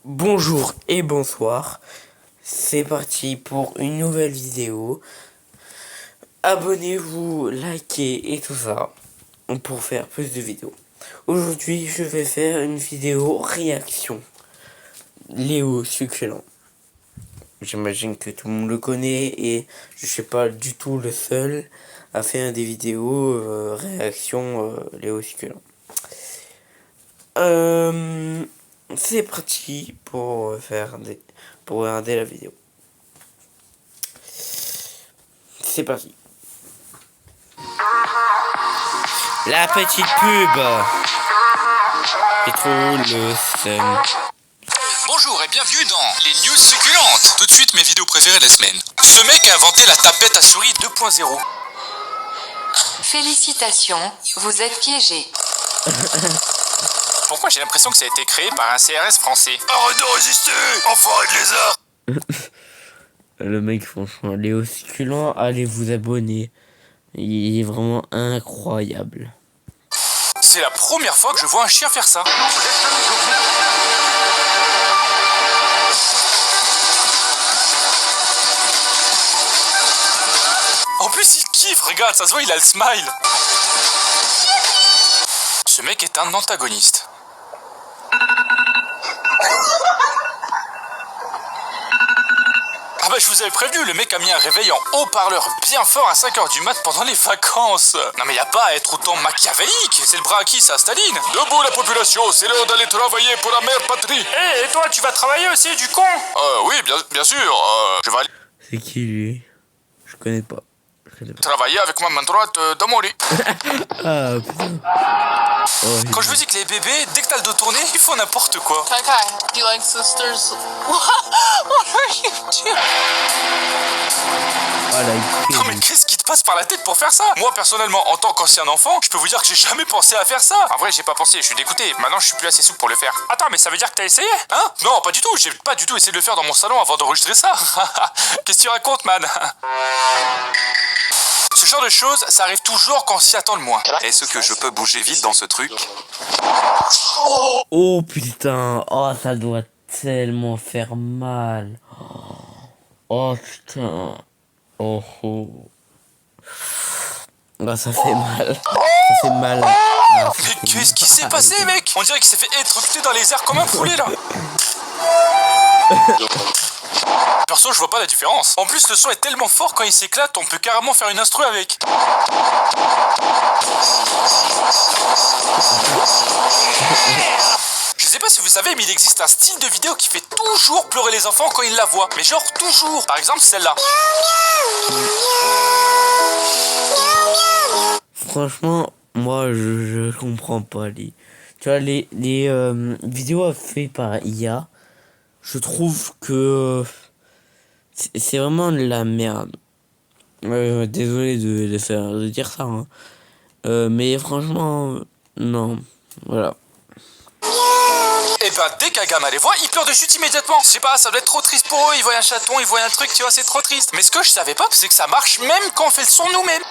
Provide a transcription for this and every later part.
Bonjour et bonsoir, c'est parti pour une nouvelle vidéo. Abonnez-vous, likez et tout ça pour faire plus de vidéos. Aujourd'hui je vais faire une vidéo réaction. Léo Succulent. J'imagine que tout le monde le connaît et je suis pas du tout le seul à faire des vidéos réaction Léo Succulent. C'est parti pour pour regarder la vidéo. C'est parti. La petite pub. C'est trop le seum. Bonjour et bienvenue dans les news succulentes. Tout de suite mes vidéos préférées de la semaine. Ce mec a inventé la tapette à souris 2.0. Félicitations, vous êtes piégé. Pourquoi j'ai l'impression que ça a été créé par un CRS français? Arrête de résister, enfoiré de lézard. Le mec, franchement, Léo Succulent, allez vous abonner. Il est vraiment incroyable. C'est la première fois que je vois un chien faire ça. En plus il kiffe, regarde, ça se voit, il a le smile. Ce mec est un antagoniste. Ah bah je vous avais prévenu, le mec a mis un réveil en haut-parleur bien fort à 5h du mat pendant les vacances. Non mais y a pas à être autant machiavélique, c'est le bras à qui ça, Staline? Debout la population, c'est l'heure d'aller travailler pour la mère patrie. Et toi tu vas travailler aussi du con? Oui bien sûr, je vais aller C'est qui lui? Je connais pas. travailler avec ma main droite dans mon lit. Ah putain. Oh, Quand je vous dis que les bébés, dès que t'as le dos tourné, ils font n'importe quoi. Kai, do you like sisters? What are you doing? ah, la Non mais qu'est-ce qui te passe par la tête pour faire ça? Moi personnellement, en tant qu'ancien enfant, je peux vous dire que j'ai jamais pensé à faire ça. En vrai, j'ai pas pensé, je suis dégoûté. Maintenant, je suis plus assez souple pour le faire. Attends, mais ça veut dire que t'as essayé? Hein? Non, pas du tout. J'ai pas du tout essayé de le faire dans mon salon avant d'enregistrer ça. Qu'est-ce que tu racontes, man? Ce genre de choses, ça arrive toujours quand on s'y attend le moins. Est-ce que je peux bouger vite dans ce truc? Oh putain. Oh, ça doit tellement faire mal. Oh putain. Oh oh. Ah, ça fait mal. Ça fait mal. Ah, ça Mais fait qu'est-ce qui s'est mal. passé, mec? On dirait qu'il s'est fait électrocuter dans les airs comme un poulet, là. Perso, je vois pas la différence. En plus, le son est tellement fort quand il s'éclate, on peut carrément faire une instru avec. Je sais pas si vous savez, mais il existe un style de vidéo qui fait toujours pleurer les enfants quand ils la voient. Mais genre toujours. Par exemple, celle-là. Franchement, moi je comprends pas les. Tu vois les vidéos faites par IA, je trouve que c'est vraiment de la merde. Désolé de dire ça, hein. Mais franchement, non. Voilà. Et ben, dès qu'un gamin les voit, il pleure de chute immédiatement. Je sais pas, ça doit être trop triste pour eux. Ils voient un chaton, ils voient un truc, tu vois, c'est trop triste. Mais ce que je savais pas, c'est que ça marche même quand on fait le son nous-mêmes.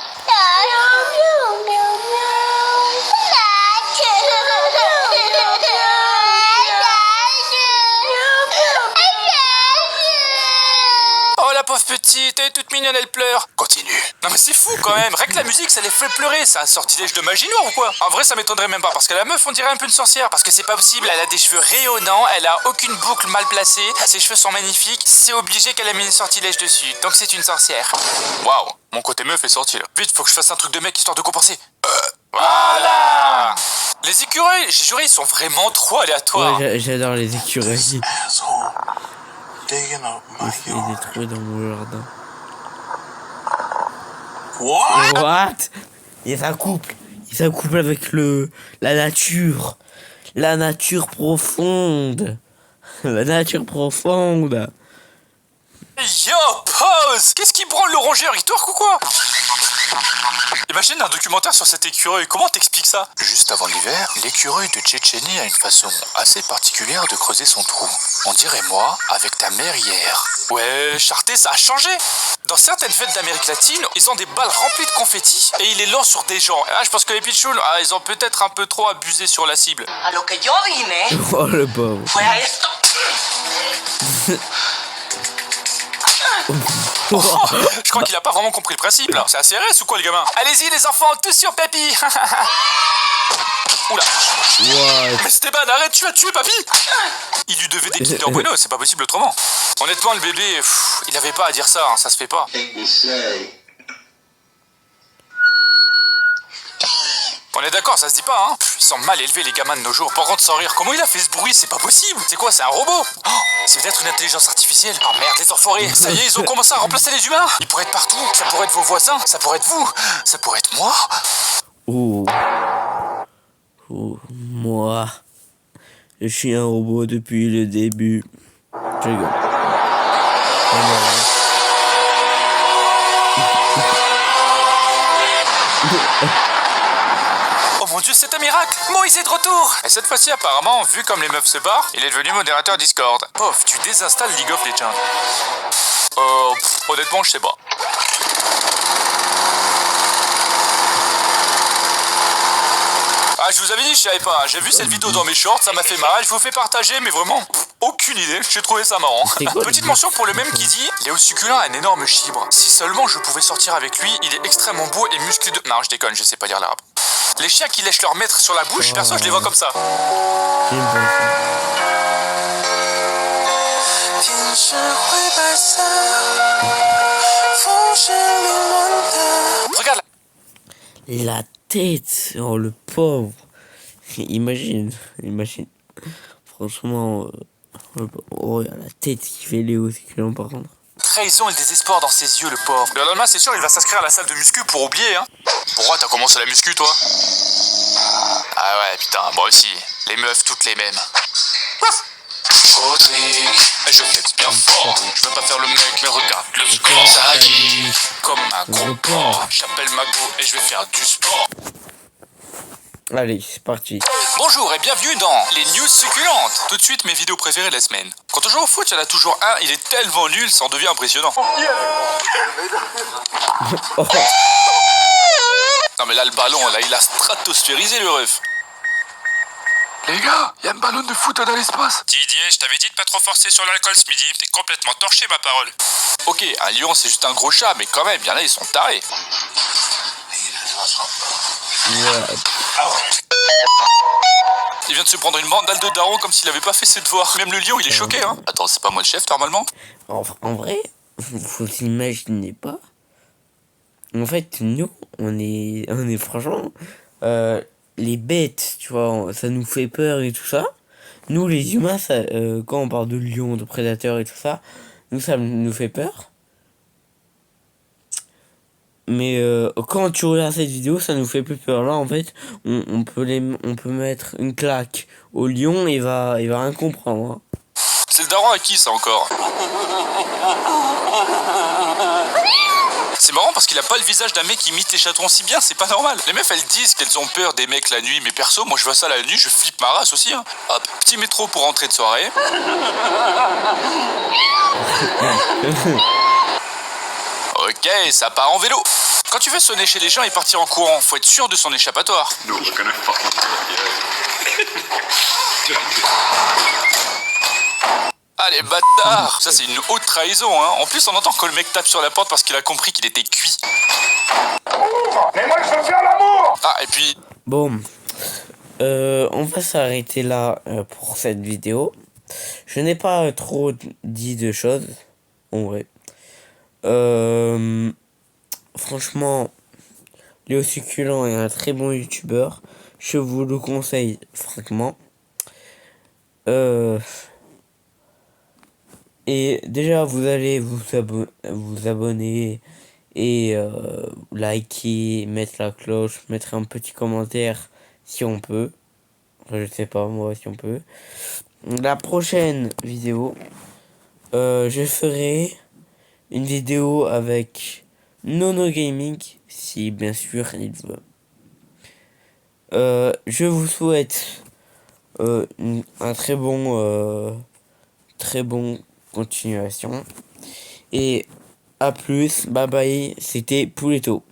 Oh la pauvre petite, elle est toute mignonne, elle pleure. Continue. Non mais c'est fou quand même, rien que la musique ça les fait pleurer, c'est un sortilège de magie noire ou quoi? En vrai ça m'étonnerait même pas, parce que la meuf on dirait un peu une sorcière. Parce que c'est pas possible, elle a des cheveux rayonnants, elle a aucune boucle mal placée, ses cheveux sont magnifiques, c'est obligé qu'elle a mis un sortilège dessus, donc c'est une sorcière. Waouh, mon côté meuf est sorti là. Vite, faut que je fasse un truc de mec histoire de compenser. Voilà. Les écureuils, j'ai juré, ils sont vraiment trop aléatoires. Ouais, j'adore les écureuils. Digging up my Je les ai yard. trouvés dans mon jardin. What? What? Il s'accouple avec la nature. La nature profonde. La nature profonde. Yo, pause! Qu'est-ce qui branle le rongeur? Il twerk ou quoi? Imagine un documentaire sur cet écureuil, comment t'expliques ça? Juste avant l'hiver, l'écureuil de Tchétchénie a une façon assez particulière de creuser son trou. On dirait moi avec ta mère hier. Ouais, Charté, ça a changé. Dans certaines fêtes d'Amérique latine, ils ont des balles remplies de confettis et ils les lancent sur des gens. Ah, je pense que les pitchouns, ils ont peut-être un peu trop abusé sur la cible. A lo que yo vine Oh le pauvre. fue a esto. Je crois qu'il a pas vraiment compris le principe là. C'est assez RS ou quoi les gamins? Allez-y les enfants, tous sur Papy. Oula. What? Mais Esteban, arrête, tu as tué Papy. Il lui devait des kits en bueno, c'est pas possible autrement. Honnêtement, le bébé, il avait pas à dire ça, hein, ça se fait pas. On est d'accord, ça se dit pas, hein. Ils sont mal élevés les gamins de nos jours. Par contre, sans rire, comment il a fait ce bruit? C'est pas possible. C'est quoi, c'est un robot? Oh, c'est peut-être une intelligence artificielle. Oh merde, les enfoirés. Ça y est, ils ont commencé à remplacer les humains. Ils pourraient être partout. Ça pourrait être vos voisins. Ça pourrait être vous. Ça pourrait être moi. Oh. Oh, moi. Je suis un robot depuis le début. Je rigole. Oh, non. Oh mon dieu, c'est un miracle. Moïse est de retour. Et cette fois-ci, apparemment, vu comme les meufs se barrent, il est devenu modérateur Discord. Pof, tu désinstalles League of Legends. Honnêtement, je sais pas. Ah, je vous avais dit, je savais pas. J'ai vu cette vidéo dans mes shorts, ça m'a fait marrer. Je vous fais partager, mais vraiment, aucune idée. J'ai trouvé ça marrant. C'est quoi, Petite le- mention pour le même qui dit Léo Succulent a un énorme chibre. Si seulement je pouvais sortir avec lui, il est extrêmement beau et musclé de. Non, je déconne, je sais pas lire l'arabe. Les chiens qui lèchent leur maître sur la bouche, perso, je les vois comme ça. J'aime pas Regarde ça. La tête. Oh le pauvre. Imagine. Franchement. Oh, la tête qui fait Léo Succulent par contre. trahison et le désespoir dans ses yeux, le pauvre. Le lendemain, c'est sûr, il va s'inscrire à la salle de muscu pour oublier, hein. Pourquoi t'as commencé la muscu, toi? Ah ouais, putain, moi aussi. Les meufs, toutes les mêmes. Et je flex bien fort. Je veux pas faire le mec, mais regarde le score. Ça dit comme un gros porc. J'appelle Mago et je vais faire du sport. Allez, c'est parti. Bonjour et bienvenue dans les news succulentes. Tout de suite, mes vidéos préférées de la semaine. Quand on joue au foot, il y en a toujours un, il est tellement nul, ça en devient impressionnant. Oh. Non mais là, le ballon, là, il a stratosphérisé le ref. Les gars, il y a un ballon de foot dans l'espace. Didier, je t'avais dit de pas trop forcer sur l'alcool ce midi. T'es complètement torché, ma parole. Ok, un lion, c'est juste un gros chat, mais quand même, bien là, ils sont tarés. Ouais. Il vient de se prendre une mandale de daron comme s'il avait pas fait ses devoirs. Même le lion, il est choqué, hein. Attends, c'est pas moi le chef, normalement? En vrai, faut s'imaginer pas. En fait, nous, on est franchement, les bêtes, tu vois, ça nous fait peur et tout ça. Nous, les humains, ça, quand on parle de lions, de prédateurs et tout ça, nous, ça nous fait peur. Mais quand tu regardes cette vidéo, ça nous fait plus peur. Là, en fait, on peut mettre une claque au lion et il va rien comprendre. Hein. C'est le daron à qui, ça, encore? C'est marrant parce qu'il a pas le visage d'un mec qui imite les chatons si bien, c'est pas normal. Les meufs, elles disent qu'elles ont peur des mecs la nuit, mais perso, moi je vois ça la nuit, je flippe ma race aussi, hein. Hop, petit métro pour rentrer de soirée. Ok, ça part en vélo. Quand tu veux sonner chez les gens et partir en courant, faut être sûr de son échappatoire. Allez, bâtard! Ça, c'est une haute trahison, hein. En plus, on entend que le mec tape sur la porte parce qu'il a compris qu'il était cuit. Mais moi je veux faire l'amour. Ah, et puis... Bon, on va s'arrêter là pour cette vidéo. Je n'ai pas trop dit de choses, en vrai. Franchement, Léo Succulent est un très bon youtubeur. Je vous le conseille, franchement. Et déjà, vous allez vous abonner et liker, mettre la cloche, mettre un petit commentaire si on peut. Enfin, je sais pas, moi, si on peut. La prochaine vidéo, je ferai une vidéo avec Nono Gaming, si bien sûr il veut. Je vous souhaite un très bon continuation. Et à plus, bye bye, c'était Pouletto.